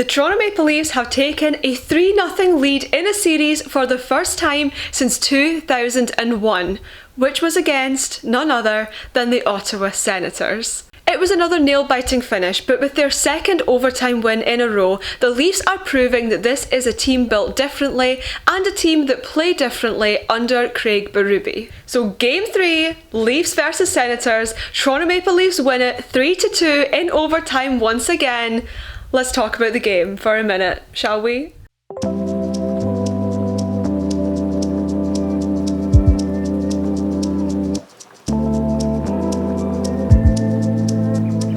The Toronto Maple Leafs have taken a 3-0 lead in a series for the first time since 2001, which was against none other than the Ottawa Senators. It was another nail-biting finish, but with their second overtime win in a row, the Leafs are proving that this is a team built differently and a team that play differently under Craig Berube. So Game 3, Leafs versus Senators, Toronto Maple Leafs win it 3-2 in overtime once again. Let's talk about the game for a minute, shall we?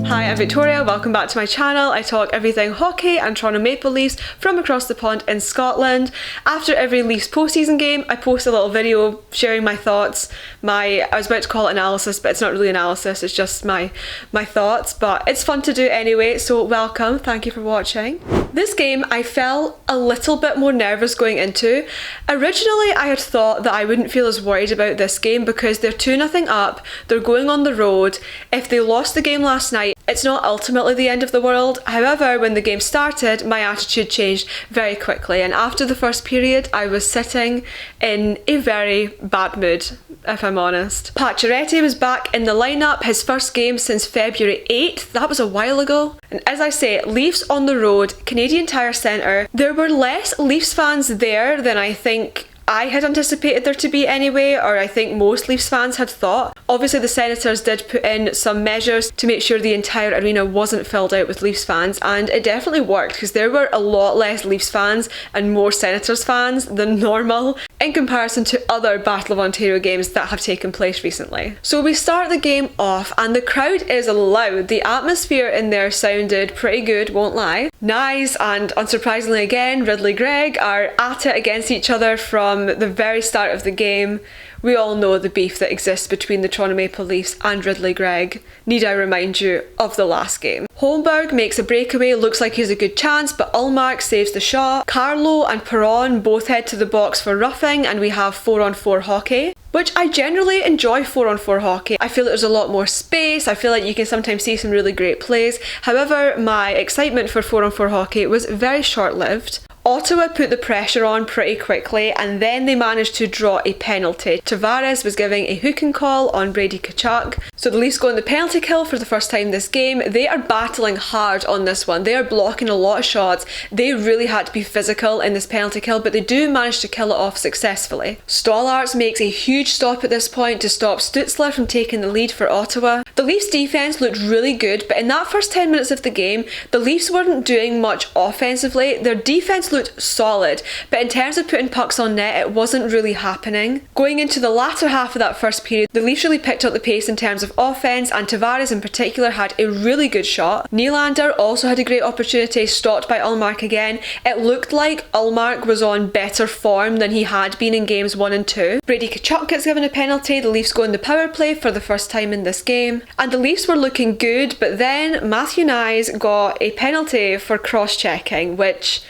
Hi, I'm Victoria, welcome back to my channel. I talk everything hockey and Toronto Maple Leafs from across the pond in Scotland. After every Leafs postseason game, I post a little video sharing my thoughts. I was about to call it analysis, but it's not really analysis, it's just my thoughts, but it's fun to do anyway, so welcome, thank you for watching. This game I felt a little bit more nervous going into. Originally I had thought that I wouldn't feel as worried about this game because they're 2-0 up, they're going on the road. If they lost the game last night, it's not ultimately the end of the world. However, when the game started, my attitude changed very quickly, and after the first period, I was sitting in a very bad mood, if I'm honest. Pacioretty was back in the lineup, his first game since February 8th. That was a while ago. And as I say, Leafs on the road, Canadian Tire Centre. There were less Leafs fans there than I think I had anticipated there to be anyway, or I think most Leafs fans had thought. Obviously the Senators did put in some measures to make sure the entire arena wasn't filled out with Leafs fans, and it definitely worked because there were a lot less Leafs fans and more Senators fans than normal in comparison to other Battle of Ontario games that have taken place recently. So we start the game off and the crowd is loud. The atmosphere in there sounded pretty good, won't lie. Nyes and, unsurprisingly again, Ridley Gregg are at it against each other from the very start of the game. We all know the beef that exists between the Toronto Maple Leafs and Ridley Gregg. Need I remind you of the last game? Holmberg makes a breakaway, looks like he has a good chance, but Ullmark saves the shot. Carlo and Perron both head to the box for roughing, and we have 4-on-4 hockey, which I generally enjoy 4-on-4 hockey. I feel that there's a lot more space, I feel like you can sometimes see some really great plays. However, my excitement for 4-on-4 hockey was very short-lived. Ottawa put the pressure on pretty quickly and then they managed to draw a penalty. Tavares was giving a hook and call on Brady Tkachuk. So the Leafs go on the penalty kill for the first time this game. They are battling hard on this one. They are blocking a lot of shots. They really had to be physical in this penalty kill, but they do manage to kill it off successfully. Stollarz makes a huge stop at this point to stop Stutzler from taking the lead for Ottawa. The Leafs defence looked really good, but in that first 10 minutes of the game, the Leafs weren't doing much offensively. Their defence looked solid, but in terms of putting pucks on net, it wasn't really happening. Going into the latter half of that first period, the Leafs really picked up the pace in terms of offence, and Tavares in particular had a really good shot. Nylander also had a great opportunity, stopped by Ullmark again. It looked like Ullmark was on better form than he had been in games 1 and 2. Brady Tkachuk gets given a penalty, the Leafs go in the power play for the first time in this game, and the Leafs were looking good, but then Matthew Nyes got a penalty for cross-checking, which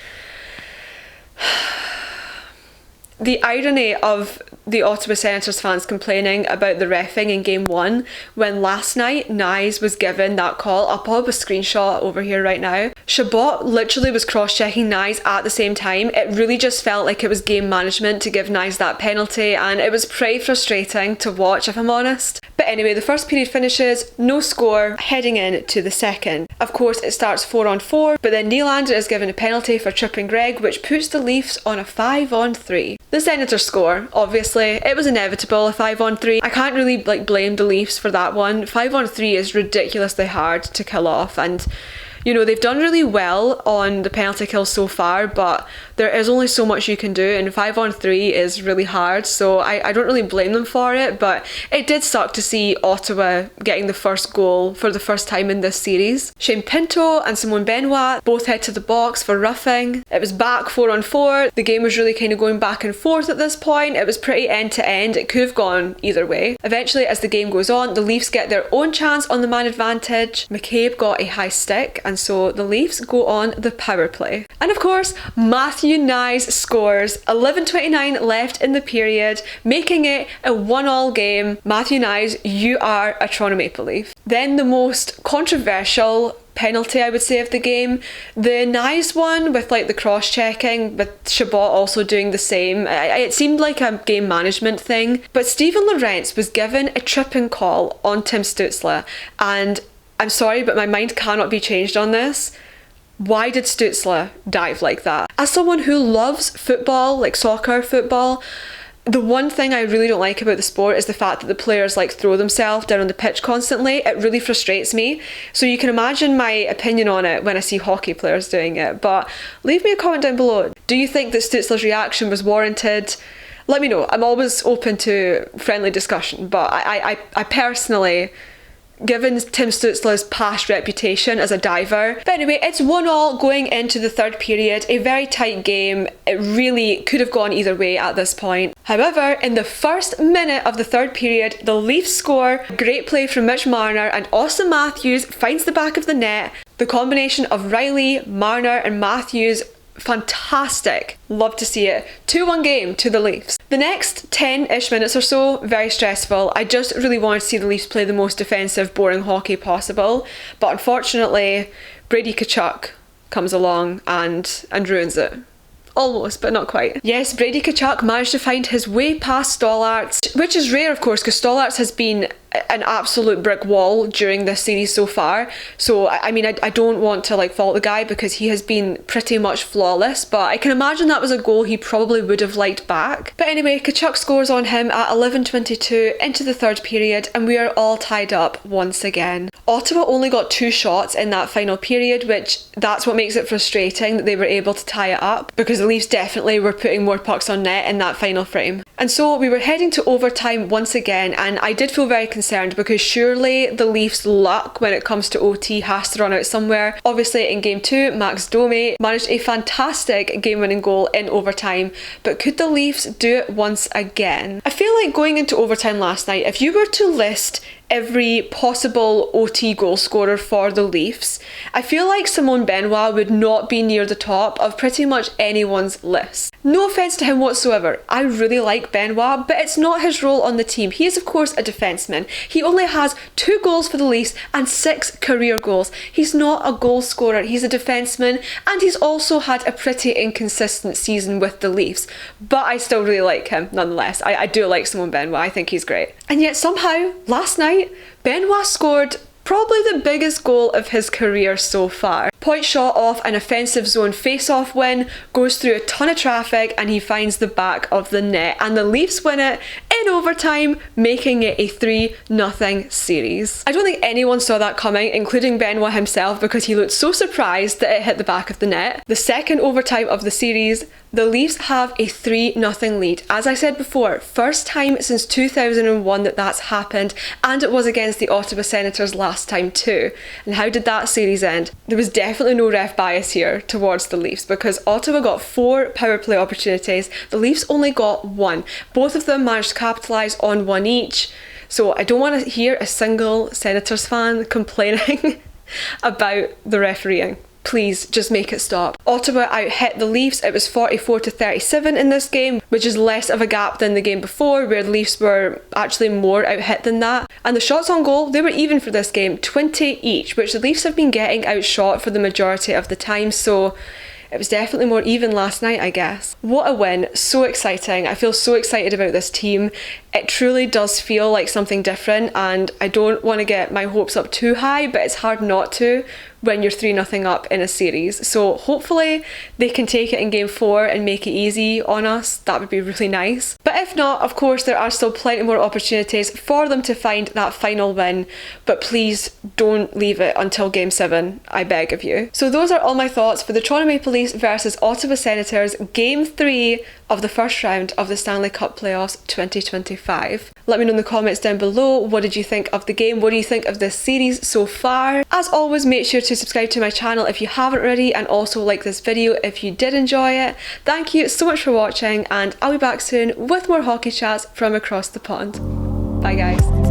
the irony of the Ottawa Senators fans complaining about the reffing in game 1 when last night Nyes was given that call. I'll pop up a screenshot over here right now. Chabot literally was cross-checking Nyes at the same time. It really just felt like it was game management to give Nyes that penalty, and it was pretty frustrating to watch, if I'm honest. But anyway, the first period finishes, no score, heading in to the second. Of course, it starts 4-on-4, but then Nylander is given a penalty for tripping Gregg, which puts the Leafs on a 5-on-3. The Senators score, obviously. It was inevitable, a 5-on-3. I can't really blame the Leafs for that one. 5-on-3 is ridiculously hard to kill off, and you know, they've done really well on the penalty kills so far, but there is only so much you can do, and 5-on-3 is really hard, so I don't really blame them for it, but it did suck to see Ottawa getting the first goal for the first time in this series. Shane Pinto and Simone Benoit both head to the box for roughing. It was back 4-on-4. The game was really kind of going back and forth at this point. It was pretty end to end. It could have gone either way. Eventually, as the game goes on, the Leafs get their own chance on the man advantage. McCabe got a high stick, and so the Leafs go on the power play. And of course, Matthew Nyes scores. 11:29 left in the period, making it a 1-1 game. Matthew Nyes, you are a Toronto Maple Leaf. Then the most controversial penalty, I would say, of the game. The Nyes one with like the cross-checking, with Chabot also doing the same, it seemed like a game management thing. But Stephen Lorentz was given a tripping call on Tim Stützle, and I'm sorry, but my mind cannot be changed on this. Why did Stützle dive like that? As someone who loves football, like soccer, football, the one thing I really don't like about the sport is the fact that the players like throw themselves down on the pitch constantly. It really frustrates me. So you can imagine my opinion on it when I see hockey players doing it. But leave me a comment down below. Do you think that Stützle's reaction was warranted? Let me know. I'm always open to friendly discussion, but I personally, given Tim Stützle's past reputation as a diver. But anyway, it's 1-1 going into the third period, a very tight game. It really could have gone either way at this point. However, in the first minute of the third period, the Leafs score. Great play from Mitch Marner, and Austin Matthews finds the back of the net. The combination of Riley, Marner and Matthews, fantastic. Love to see it. 2-1 game to the Leafs. The next 10-ish minutes or so, very stressful. I just really wanted to see the Leafs play the most defensive, boring hockey possible. But unfortunately, Brady Tkachuk comes along and ruins it. Almost, but not quite. Yes, Brady Tkachuk managed to find his way past Stollarz, which is rare, of course, because Stollarz has been an absolute brick wall during this series so far. So I mean, I don't want to like fault the guy because he has been pretty much flawless, but I can imagine that was a goal he probably would have liked back. But anyway, Tkachuk scores on him at 11:22 into the third period, and we are all tied up once again. Ottawa only got 2 shots in that final period, which that's what makes it frustrating that they were able to tie it up, because the Leafs definitely were putting more pucks on net in that final frame. And so we were heading to overtime once again, and I did feel very concerned because surely the Leafs' luck when it comes to OT has to run out somewhere. Obviously in game 2, Max Domi managed a fantastic game-winning goal in overtime, but could the Leafs do it once again? I feel like going into overtime last night, if you were to list every possible OT goal scorer for the Leafs, I feel like Simon Benoit would not be near the top of pretty much anyone's list. No offence to him whatsoever, I really like Benoit, but it's not his role on the team. He is of course a defenseman. He only has 2 goals for the Leafs and 6 career goals. He's not a goal scorer, he's a defenseman, and he's also had a pretty inconsistent season with the Leafs. But I still really like him nonetheless. I do like Simon Benoit, I think he's great. And yet somehow, last night, Benoit scored probably the biggest goal of his career so far. Point shot off an offensive zone face-off win, goes through a ton of traffic, and he finds the back of the net, and the Leafs win it in overtime, making it a 3-0 series. I don't think anyone saw that coming, including Benoit himself, because he looked so surprised that it hit the back of the net. The second overtime of the series, the Leafs have a 3-0 lead. As I said before, first time since 2001 that that's happened, and it was against the Ottawa Senators last time too. And how did that series end? There was definitely no ref bias here towards the Leafs, because Ottawa got 4 power play opportunities, the Leafs only got 1. Both of them managed to capitalise on 1 each. So I don't want to hear a single Senators fan complaining about the refereeing. Please just make it stop. Ottawa out-hit the Leafs. It was 44-37 in this game, which is less of a gap than the game before, where the Leafs were actually more out-hit than that. And the shots on goal, they were even for this game, 20 each, which the Leafs have been getting outshot for the majority of the time, so it was definitely more even last night, I guess. What a win. So exciting. I feel so excited about this team. It truly does feel like something different, and I don't want to get my hopes up too high, but it's hard not to when you're 3-0 up in a series. So hopefully they can take it in game 4 and make it easy on us. That would be really nice. But if not, of course, there are still plenty more opportunities for them to find that final win. But please don't leave it until game 7, I beg of you. So those are all my thoughts for the Toronto Maple Leafs versus Ottawa Senators, game 3 of the first round of the Stanley Cup Playoffs 2025. Let me know in the comments down below, what did you think of the game? What do you think of this series so far? As always, make sure to subscribe to my channel if you haven't already, and also like this video if you did enjoy it. Thank you so much for watching, and I'll be back soon with more hockey chats from across the pond. Bye guys.